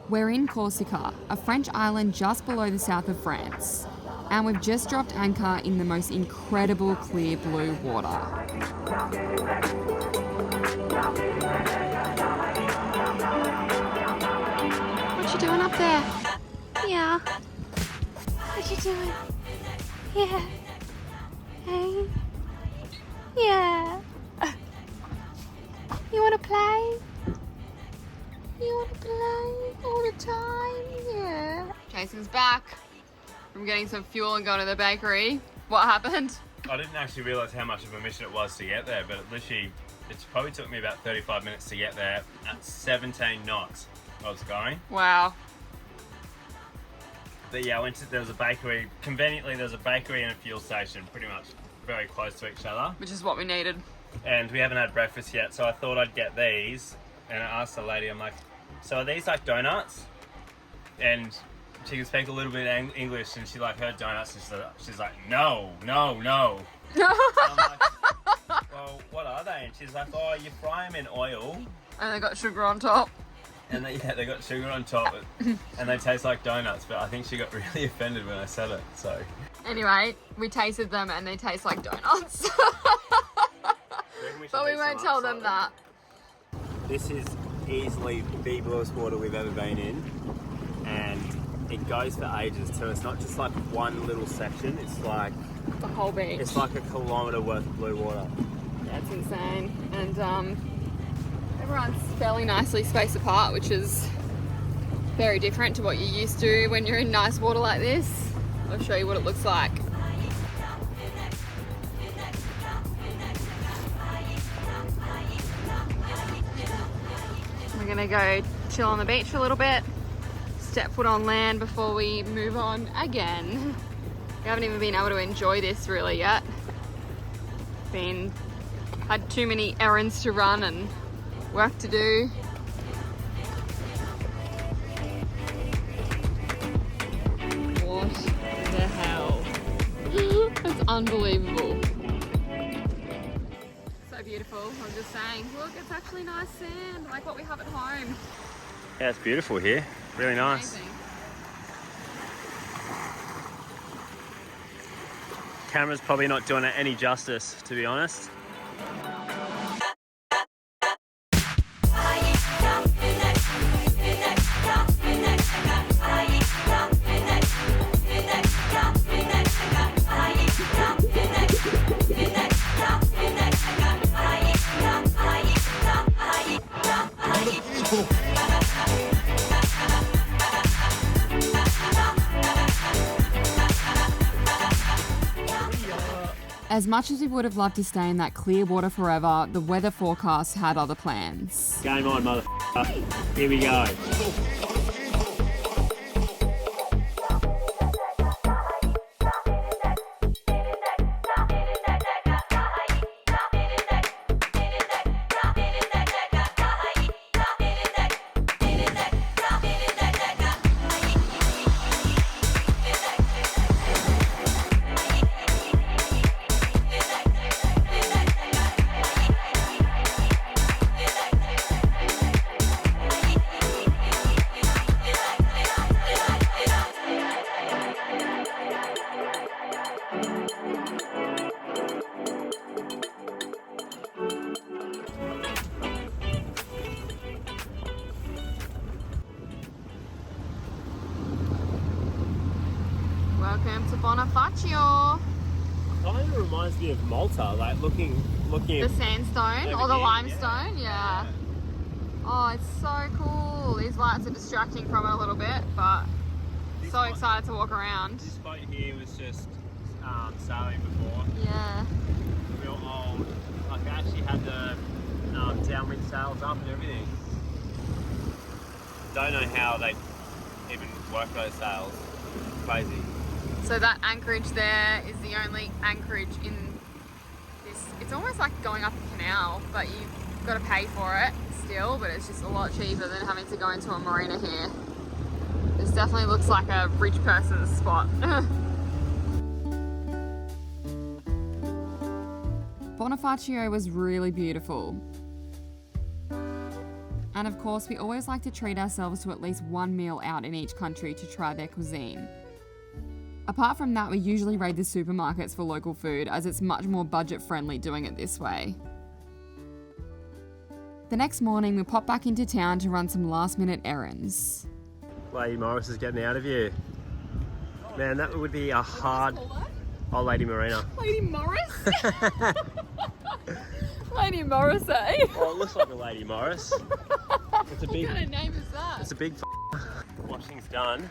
We're in Corsica, a French island just below the south of France, and we've just dropped anchor in the most incredible clear blue water. What you doing up there? Yeah. What you doing? Yeah. Hey. Yeah. You wanna play? You wanna play all the time? Yeah. Jason's back from getting some fuel and going to the bakery. What happened? I didn't actually realise how much of a mission it was to get there, but it probably took me about 35 minutes to get there at 17 knots I was going. Wow. But yeah, there was a bakery. Conveniently, there was a bakery and a fuel station pretty much very close to each other. Which is what we needed. And we haven't had breakfast yet, so I thought I'd get these. And I asked the lady, I'm like, so are these like donuts? And she can speak a little bit of English, and she like heard donuts, and she's like, no. And I'm like, well, what are they? And she's like, oh, you fry them in oil. And they got sugar on top. And they got sugar on top, and they taste like donuts. But I think she got really offended when I said it. So anyway, we tasted them, and they taste like donuts. But we won't tell them that. This is easily the bluest water we've ever been in, and it goes for ages too. It's not just like one little section, it's like the whole beach. It's like a kilometre worth of blue water. That's insane. And everyone's fairly nicely spaced apart, which is very different to what you're used to when you're in nice water like this. I'll show you what it looks like. We're gonna go chill on the beach for a little bit, step foot on land before we move on again. We haven't even been able to enjoy this really yet. Had too many errands to run and work to do. What the hell? That's unbelievable. So beautiful. I was just saying, look, it's actually nice sand, like what we have at home. Yeah, it's beautiful here. Really nice. Amazing. Camera's probably not doing it any justice, to be honest. As much as we would have loved to stay in that clear water forever, the weather forecast had other plans. Game on, motherfucker. Here we go. Welcome to BONIFACIO. Kind of reminds me of Malta, like looking The sandstone or the here, limestone, yeah. Oh, it's so cool. These lights are distracting from it a little bit, but so excited to walk around. This boat here was just sailing before. Yeah. Real old. Like I actually had the downwind sails up and everything. Don't know how they even work those sails. Crazy. So that anchorage there is the only anchorage in this. It's almost like going up a canal, but you've got to pay for it still, but it's just a lot cheaper than having to go into a marina here. This definitely looks like a rich person's spot. BONIFACIO was really beautiful. And of course, we always like to treat ourselves to at least one meal out in each country to try their cuisine. Apart from that, we usually raid the supermarkets for local food as it's much more budget friendly doing it this way. The next morning, we pop back into town to run some last minute errands. Lady Morris is getting out of you. Man, that would be a hard... Oh, Lady Marina. Lady Morris? Lady Morris, eh? Oh, it looks like a Lady Morris. It's a big... What kind of name is that? It's a big washing's done.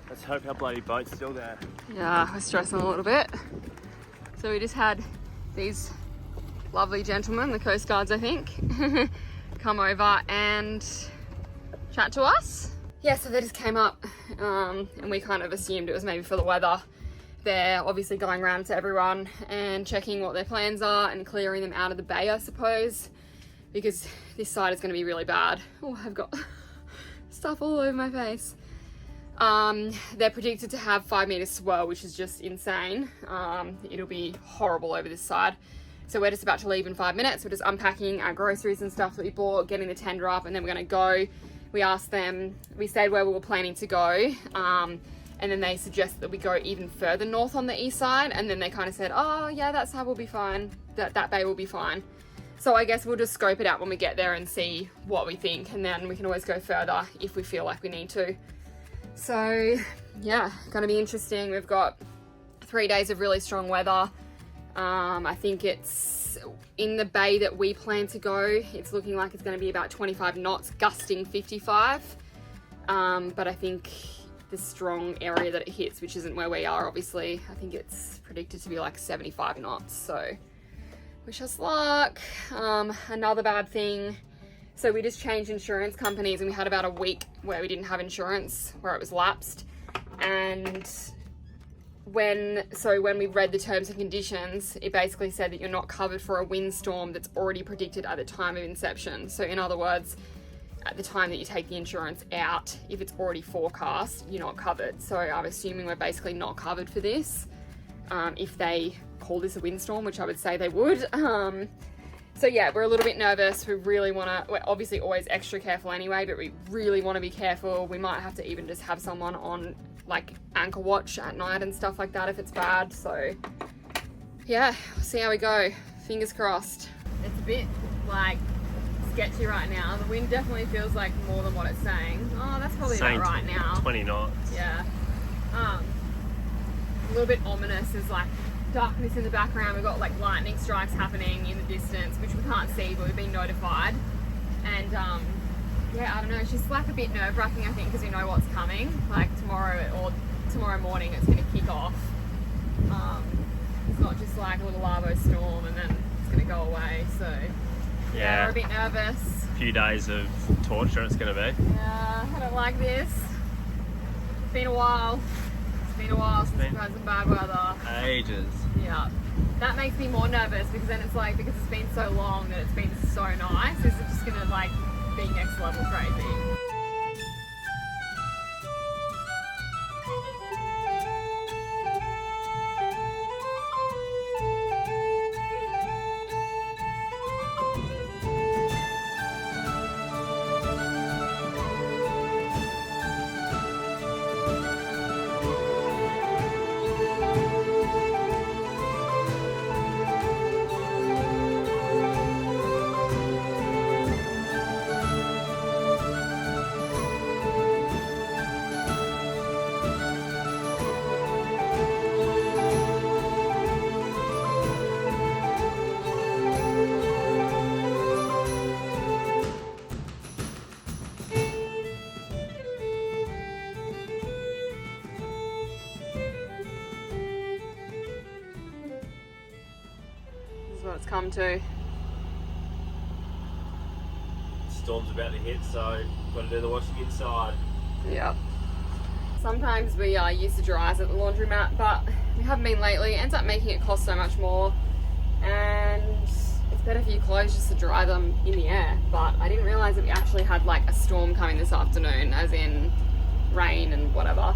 Let's hope our bloody boat's still there. Yeah, we're stressing a little bit. So we just had these lovely gentlemen, the Coast Guards I think, come over and chat to us. Yeah, so they just came up and we kind of assumed it was maybe for the weather. They're obviously going around to everyone and checking what their plans are and clearing them out of the bay, I suppose, because this side is going to be really bad. Oh, I've got stuff all over my face. They're predicted to have 5 meter swell, which is just insane. It'll be horrible over this side. So we're just about to leave in 5 minutes. We're just unpacking our groceries and stuff that we bought, getting the tender up, and then we're gonna go. We asked them, we stayed where we were planning to go, and then they suggested that we go even further north on the east side, and then they kind of said, oh yeah, that side will be fine, that bay will be fine. So I guess we'll just scope it out when we get there and see what we think, and then we can always go further if we feel like we need to. So yeah, gonna be interesting. We've got 3 days of really strong weather. I think it's in the bay that we plan to go. It's looking like it's gonna be about 25 knots, gusting 55. But I think the strong area that it hits, which isn't where we are obviously, I think it's predicted to be like 75 knots. So wish us luck. Another bad thing, so we just changed insurance companies and we had about a week where we didn't have insurance, where it was lapsed. And when we read the terms and conditions, it basically said that you're not covered for a windstorm that's already predicted at the time of inception. So in other words, at the time that you take the insurance out, if it's already forecast, you're not covered. So I'm assuming we're basically not covered for this. If they call this a windstorm, which I would say they would. So yeah, we're a little bit nervous. We really wanna, we're obviously always extra careful anyway, but we really wanna be careful. We might have to even just have someone on like anchor watch at night and stuff like that if it's bad. So yeah, we'll see how we go. Fingers crossed. It's a bit like sketchy right now. The wind definitely feels like more than what it's saying. Oh, that's probably about right now. 20 knots. Yeah. A little bit ominous. There's like darkness in the background. We've got like lightning strikes happening in the distance, which we can't see, but we've been notified. And yeah, I don't know, it's just like a bit nerve-wracking, I think, because we know what's coming. Like tomorrow morning it's going to kick off. It's not just like a little Larvo storm and then it's going to go away. So yeah, we're a bit nervous. A few days of torture it's going to be. Yeah, I don't like this. It's been a while. It's been a while since we've had some bad weather. Ages. Yeah. That makes me more nervous because then it's like, because it's been so long that it's been so nice, is it just going to like be next level crazy? What it's come to. Storm's about to hit, so got to do the washing inside. Yeah. Sometimes we use the dryers at the laundromat, but we haven't been lately. It ends up making it cost so much more, and it's better for your clothes just to dry them in the air. But I didn't realise that we actually had like a storm coming this afternoon, as in rain and whatever.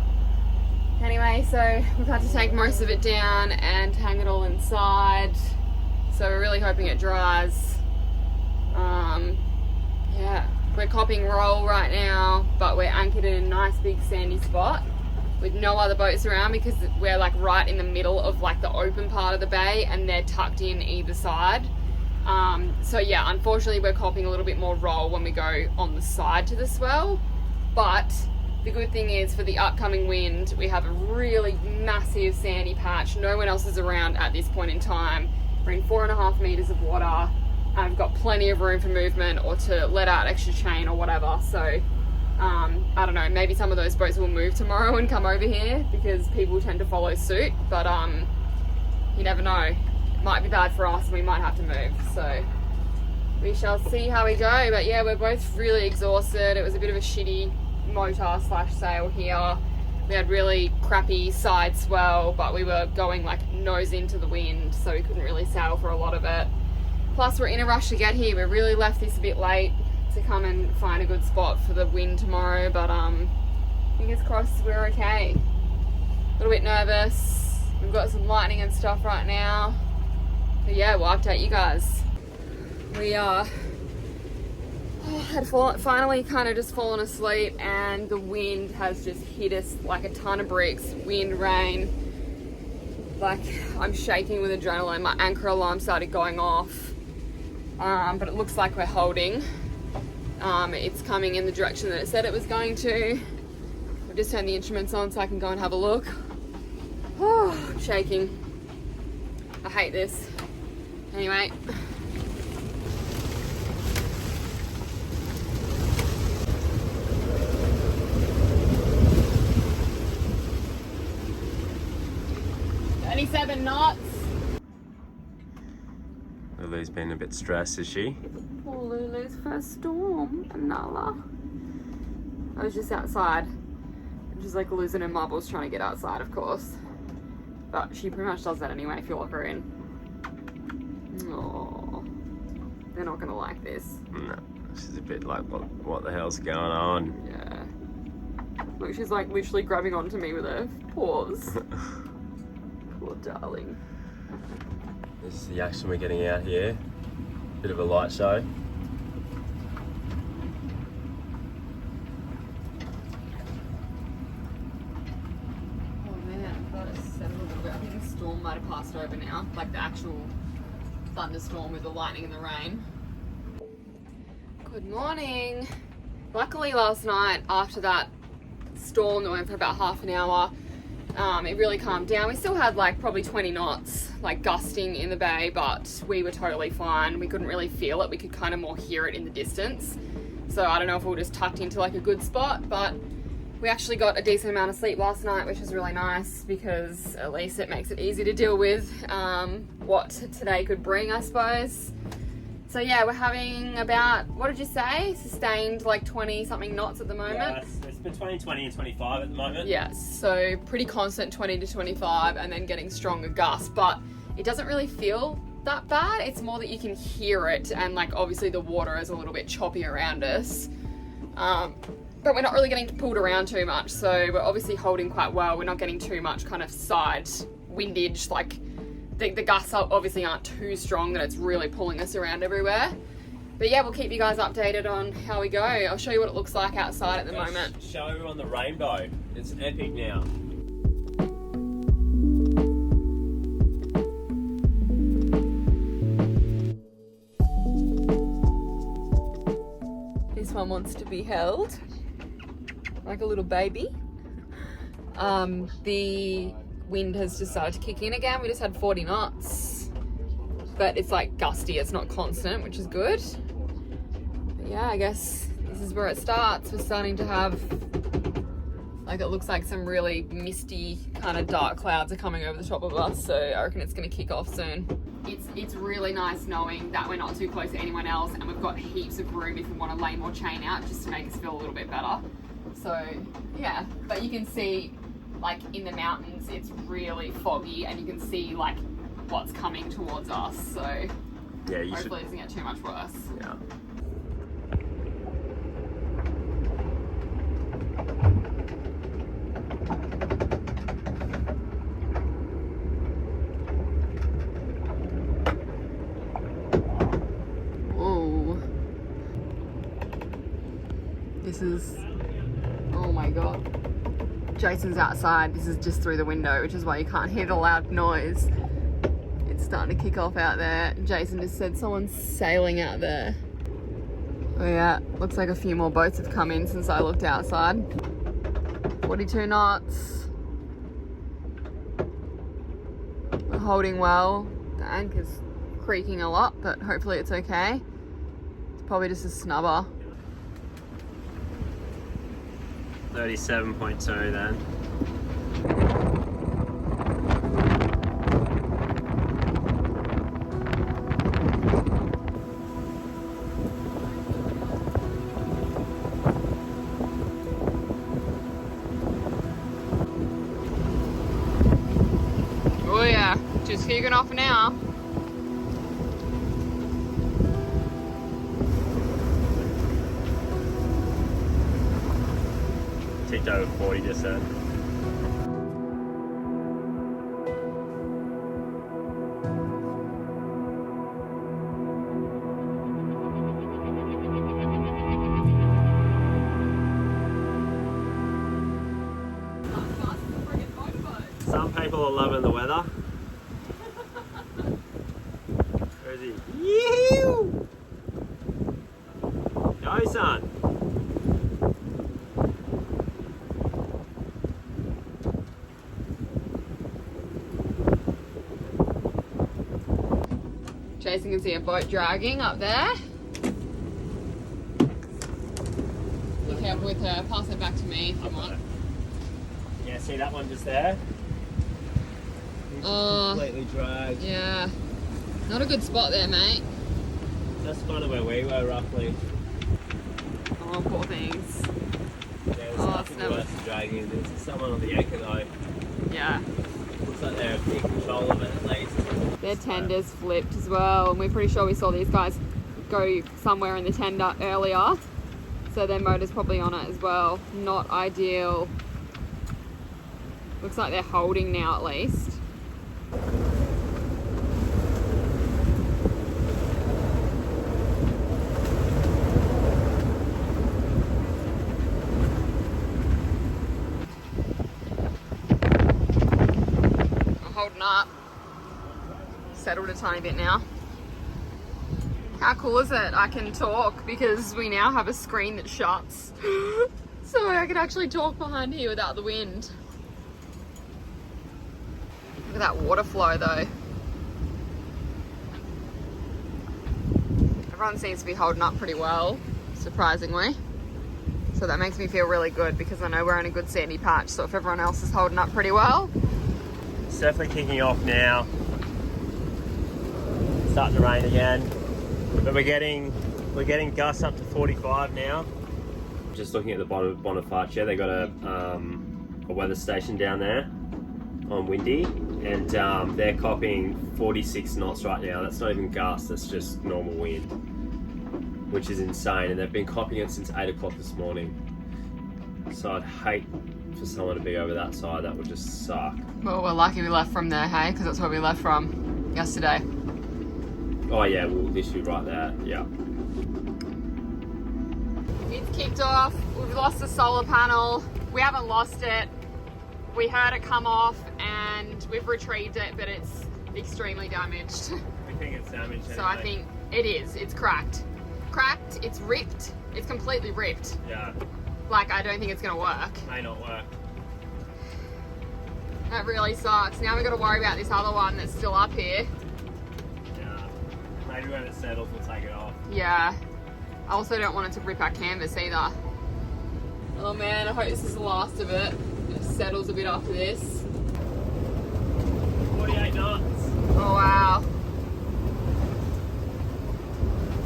Anyway, so we've had to take most of it down and hang it all inside. So we're really hoping it dries. Yeah, We're copping roll right now, but we're anchored in a nice big sandy spot with no other boats around because we're like right in the middle of like the open part of the bay and they're tucked in either side. So yeah, unfortunately we're copping a little bit more roll when we go on the side to the swell, but the good thing is for the upcoming wind, we have a really massive sandy patch. No one else is around at this point in time. We're in 4.5 meters of water and I've got plenty of room for movement or to let out extra chain or whatever. So I don't know, maybe some of those boats will move tomorrow and come over here because people tend to follow suit, but you never know. It might be bad for us and we might have to move. So we shall see how we go. But yeah, we're both really exhausted. It was a bit of a shitty motor / sail here. We had really crappy side swell, but we were going like nose into the wind, so we couldn't really sail for a lot of it. Plus we're in a rush to get here. We really left this a bit late to come and find a good spot for the wind tomorrow, but fingers crossed we're okay. A little bit nervous. We've got some lightning and stuff right now, but yeah, we'll update you guys. We had finally kind of just fallen asleep and the wind has just hit us like a ton of bricks. Wind, rain, like I'm shaking with adrenaline. My anchor alarm started going off, but it looks like we're holding. It's coming in the direction that it said it was going to. I've just turned the instruments on so I can go and have a look. Oh, I'm shaking. I hate this. Anyway. Seven knots. Lulu's been a bit stressed, is she? Poor Lulu's first storm. Nala. I was just outside. Just like losing her marbles trying to get outside, of course. But she pretty much does that anyway if you lock her in. Oh, they're not gonna like this. No, she's a bit like, what the hell's going on? Yeah. Look, she's like literally grabbing onto me with her paws. Poor darling. This is the action we're getting out here. Bit of a light show. Oh man, I've got to settle a little bit. I think the storm might have passed over now. Like the actual thunderstorm with the lightning and the rain. Good morning. Luckily last night after that storm that went for about half an hour, it really calmed down. We still had like probably 20 knots like gusting in the bay, but we were totally fine. We couldn't really feel it. We could kind of more hear it in the distance. So I don't know if we were just tucked into like a good spot, but we actually got a decent amount of sleep last night, which was really nice because at least it makes it easy to deal with what today could bring, I suppose. So yeah, we're having about, what did you say? Sustained like 20 something knots at the moment. Yeah, it's between 20 and 25 at the moment. Yes, so pretty constant 20 to 25 and then getting stronger gusts, but it doesn't really feel that bad. It's more that you can hear it and like obviously the water is a little bit choppy around us. But we're not really getting pulled around too much, so we're obviously holding quite well. We're not getting too much kind of side windage, like the gusts obviously aren't too strong that it's really pulling us around everywhere. But yeah, we'll keep you guys updated on how we go. I'll show you what it looks like outside at the moment. Show everyone the rainbow. It's epic now. This one wants to be held like a little baby. The wind has just started to kick in again. We just had 40 knots, but it's like gusty, it's not constant, which is good. But yeah, I guess this is where it starts. We're starting to have, like, it looks like some really misty kind of dark clouds are coming over the top of us, so I reckon it's going to kick off soon. It's really nice knowing that we're not too close to anyone else and we've got heaps of room if we want to lay more chain out just to make us feel a little bit better. So yeah, but you can see like in the mountains it's really foggy and you can see like what's coming towards us, so yeah, hopefully it doesn't get too much worse. Yeah. This is, oh my God. Jason's outside. This is just through the window, which is why you can't hear the loud noise. It's starting to kick off out there. Jason just said someone's sailing out there. Oh yeah, looks like a few more boats have come in since I looked outside. 42 knots. We're holding well. The anchor's creaking a lot, but hopefully it's okay. It's probably just a snubber. 37.2 then. Oh yeah, just kicking off now. Ticked over 40 just then. Some people are loving the weather. Where is he? Yee-hoo! Go, son. Jason can see a boat dragging up there. Be careful with her. Pass it back to me if you want. Yeah, see that one just there? Completely dragged. Yeah. Not a good spot there, mate. That's kind of where we were, roughly. Oh, poor things. Yeah, there's nothing worse than dragging. There's someone on the anchor though. Yeah. Looks like they're in control of it at least. Their tender's flipped as well, and we're pretty sure we saw these guys go somewhere in the tender earlier. So their motor's probably on it as well. Not ideal. Looks like they're holding now at least. Holding up. Settled a tiny bit now. How cool is it? I can talk because we now have a screen that shuts. So I can actually talk behind here without the wind. Look at that water flow though. Everyone seems to be holding up pretty well, surprisingly. So that makes me feel really good because I know we're in a good sandy patch. So if everyone else is holding up pretty well. It's definitely kicking off now. It's starting to rain again. But we're getting gusts up to 45 now. Just looking at the bottom of BONIFACIO, they got a weather station down there on windy, and they're copying 46 knots right now. That's not even gusts, that's just normal wind, which is insane. And they've been copying it since 8 o'clock this morning. So I'd hate for someone to be over that side. That would just suck. Well, we're lucky we left from there, hey? Because that's where we left from yesterday. Oh yeah, we'll literally right there, yeah. It's kicked off. We've lost the solar panel. We haven't lost it. We heard it come off and we've retrieved it, but it's extremely damaged. We think it's damaged anyway. So I think it is. It's cracked. Cracked, it's ripped. It's completely ripped. Yeah. Like, I don't think it's gonna work. May not work. That really sucks. Now we've got to worry about this other one that's still up here. Yeah. Maybe when it settles, we'll take it off. Yeah. I also don't want it to rip our canvas either. Oh man, I hope this is the last of it. It settles a bit after this. 48 knots. Oh wow.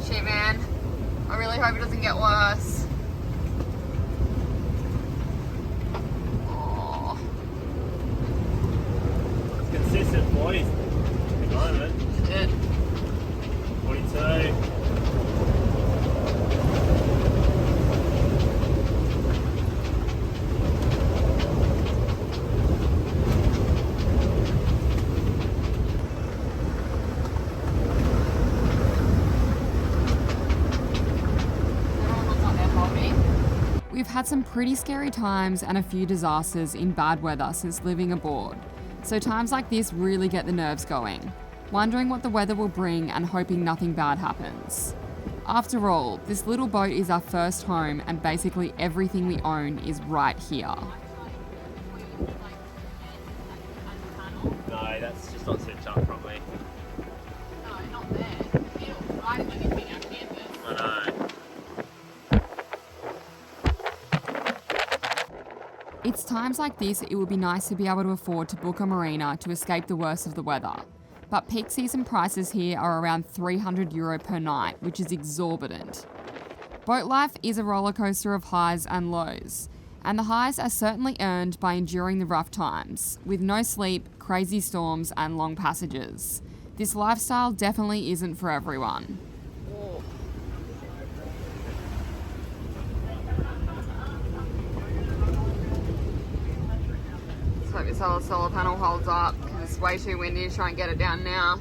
Shit man. I really hope it doesn't get worse. Oh. It's consistent 40s at the moment. Shit. 42. had some pretty scary times and a few disasters in bad weather since living aboard, so times like this really get the nerves going, wondering what the weather will bring and hoping nothing bad happens. After all, this little boat is our first home and basically everything we own is right here. No, that's just not set up properly. No, not there. The middle, right in the middle of canvas. I know. It's times like this it would be nice to be able to afford to book a marina to escape the worst of the weather. But peak season prices here are around €300 per night, which is exorbitant. Boat life is a roller coaster of highs and lows, and the highs are certainly earned by enduring the rough times, with no sleep, crazy storms, and long passages. This lifestyle definitely isn't for everyone. Let's hope this other solar panel holds up, because it's way too windy to try and get it down now.